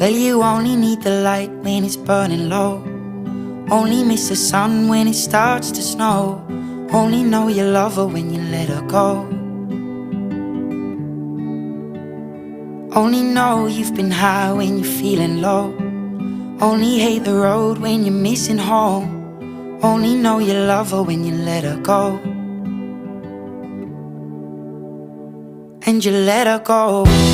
Well, you only need the light when it's burning low. Only miss the sun when it starts to snow. Only know you love her when you let her go. Only know you've been high when you're feeling low. Only hate the road when you're missing home. Only know you love her when you let her go. And you let her go.